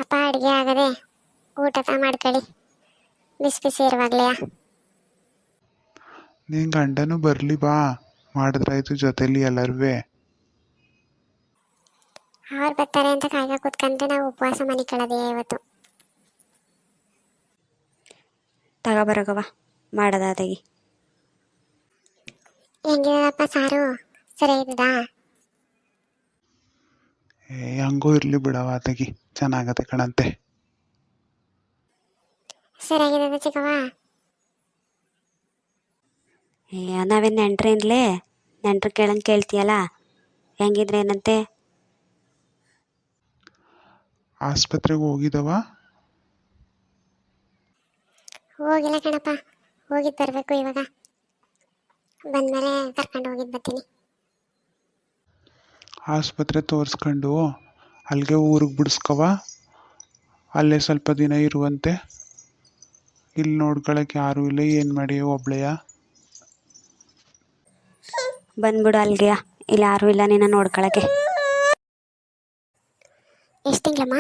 ಅಪ್ಪ ಅಡುಗೆ ಆಗದೆ ಊಟ ಮಾಡ್ಕೊಳ್ಳಿ, ಬಿಸಿ ಬಿಸಿ ಇರುವಾಗ್ಲೇ. ನಿನ್ ಗಂಡನು ಬರಲಿ ಬಾ, ಮಾಡಿದ್ರಾಯ್ತು ಜೊತೆಲಿ ಎಲ್ಲರೂ. ಅವ್ರು ಬರ್ತಾರೆ ಅಂತ ಕಾಯ್ಕ ಕೂತ್ಕೊಂಡ್ರೆ ನಾವು ಉಪವಾಸ ಮನಿಕೊಳ್ಳೋದೇ ಇವತ್ತು. ತಗೋಬರಗವ ಮಾಡೋದಾದಾಗಿ. ಹೆಂಗಿದಪ್ಪ ಸಾರು, ಸರಿಯಾಗಿದ್ದಾ? ಹಂಗೂ ಇರಲಿ ಬಿಡವ ಆತಗಿ, ಚೆನ್ನಾಗತ್ತೆ ಕಣಂತೆ. ಸರಿಯಾಗಿದೆ ಚಿಕ್ಕವ. ನಾವೇನು ನೆಂಟ್ರೇನ್ಲೇ, ನೆಂಟ್ರು ಕೇಳಂಗೆ ಕೇಳ್ತೀಯಲ್ಲ, ಹೆಂಗಿದ್ರೆ ಏನಂತೆ? ಆಸ್ಪತ್ರೆಗೆ ಹೋಗಿದವ? ಹೋಗಿಲ್ಲ ಕಣಪ್ಪ, ಹೋಗಿದ್ದು ಬರಬೇಕು ಇವಾಗ. ಬಂದಮೇಲೆ ಕರ್ಕೊಂಡು ಹೋಗಿದ್ದು ಬರ್ತೀನಿ. ಆಸ್ಪತ್ರೆ ತೋರಿಸ್ಕೊಂಡು ಅಲ್ಲಿಗೆ ಊರಿಗೆ ಬಿಡಿಸ್ಕವ, ಅಲ್ಲೇ ಸ್ವಲ್ಪ ದಿನ ಇರುವಂತೆ. ಇಲ್ಲಿ ನೋಡ್ಕೊಳಕ್ಕೆ ಯಾರೂ ಇಲ್ಲ, ಏನು ಮಾಡಿ ಒಬ್ಳೆಯ? ಬಂದ್ಬಿಡು ಅಲ್ಲಿಗೆ, ಇಲ್ಲಿ ಯಾರೂ ಇಲ್ಲ ನಿನ್ನ ನೋಡ್ಕೊಳಕ್ಕೆ. ಎಷ್ಟು ತಿಂಗಳಮ್ಮ?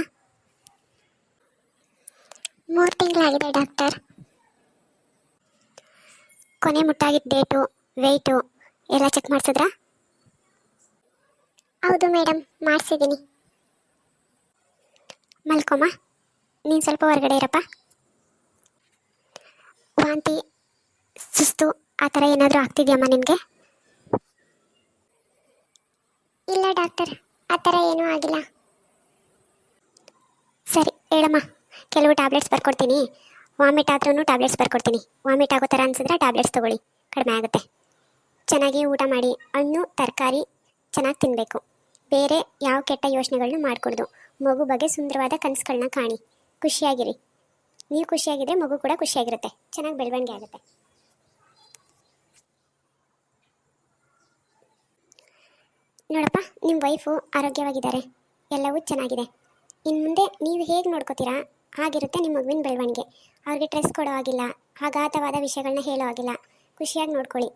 3 ತಿಂಗಳಾಗಿದೆ ಡಾಕ್ಟರ್. ಕೊನೆ ಮುಟ್ಟಾಗಿದ್ದ ಡೇಟು, ವೆಯ್ಟು ಎಲ್ಲ ಚೆಕ್ ಮಾಡಿಸಿದ್ರಾ? ಹೌದು ಮೇಡಮ್, ಮಾಡಿಸಿದ್ದೀನಿ. ಮಲ್ಕೊಮ್ಮ, ನೀನು ಸ್ವಲ್ಪ ಹೊರಗಡೆ ಇರಪ್ಪ. ವಾಂತಿ, ಸುಸ್ತು ಆ ಥರ ಏನಾದರೂ ಆಗ್ತಿದೆಯಮ್ಮ ನಿನಗೆ? ಇಲ್ಲ ಡಾಕ್ಟರ್, ಆ ಥರ ಏನೂ ಆಗಿಲ್ಲ. ಸರಿ ಹೇಳಮ್ಮ, ಕೆಲವು ಟ್ಯಾಬ್ಲೆಟ್ಸ್ ಬರ್ಕೊಡ್ತೀನಿ. ವಾಮಿಟ್ ಆದ್ರೂ ಟ್ಯಾಬ್ಲೆಟ್ಸ್ ಬರ್ಕೊಡ್ತೀನಿ. ವಾಮಿಟ್ ಆಗೋ ಥರ ಅನಿಸಿದ್ರೆ ಟ್ಯಾಬ್ಲೆಟ್ಸ್ ತೊಗೊಳ್ಳಿ, ಕಡಿಮೆ ಆಗುತ್ತೆ. ಚೆನ್ನಾಗಿ ಊಟ ಮಾಡಿ, ಹಣ್ಣು ತರಕಾರಿ ಚೆನ್ನಾಗಿ ತಿನ್ನಬೇಕು. ಬೇರೆ ಯಾವ ಕೆಟ್ಟ ಯೋಚನೆಗಳನ್ನೂ ಮಾಡಿಕೊಡ್ದು. ಮಗು ಬಗ್ಗೆ ಸುಂದರವಾದ ಕನಸುಗಳನ್ನ ಕಾಣಿ, ಖುಷಿಯಾಗಿರಿ. ನೀವು ಖುಷಿಯಾಗಿದ್ದರೆ ಮಗು ಕೂಡ ಖುಷಿಯಾಗಿರುತ್ತೆ, ಚೆನ್ನಾಗಿ ಬೆಳವಣಿಗೆ ಆಗುತ್ತೆ. ನೋಡಪ್ಪ, ನಿಮ್ಮ ವೈಫು ಆರೋಗ್ಯವಾಗಿದ್ದಾರೆ, ಎಲ್ಲವೂ ಚೆನ್ನಾಗಿದೆ. ಇನ್ನು ಮುಂದೆ ನೀವು ಹೇಗೆ ನೋಡ್ಕೋತೀರಾ ಹಾಗಿರುತ್ತೆ ನಿಮ್ಮ ಮಗುವಿನ ಬೆಳವಣಿಗೆ. ಅವ್ರಿಗೆ ಸ್ಟ್ರೆಸ್ ಕೊಡೋ ಆಗಿಲ್ಲ, ಆಘಾತವಾದ ವಿಷಯಗಳನ್ನ ಹೇಳೋ ಆಗಿಲ್ಲ. ಖುಷಿಯಾಗಿ ನೋಡ್ಕೊಳ್ಳಿ.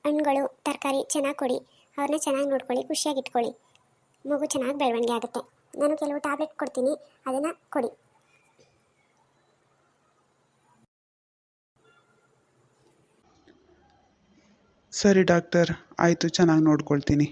ಹಣ್ಣುಗಳು ತರಕಾರಿ ಚೆನ್ನಾಗಿ ಕೊಡಿ, ಅವ್ರನ್ನ ಚೆನ್ನಾಗಿ ನೋಡ್ಕೊಳ್ಳಿ, ಖುಷಿಯಾಗಿ ಇಟ್ಕೊಳ್ಳಿ. ಮಗು ಚೆನ್ನಾಗಿ ಬೆಳವಣಿಗೆ ಆಗುತ್ತೆ. ನಾನು ಕೆಲವು ಟ್ಯಾಬ್ಲೆಟ್ ಕೊಡ್ತೀನಿ, ಅದನ್ನು ಕೊಡಿ. ಸರಿ ಡಾಕ್ಟರ್, ಆಯಿತು, ಚೆನ್ನಾಗಿ ನೋಡ್ಕೊಳ್ತೀನಿ.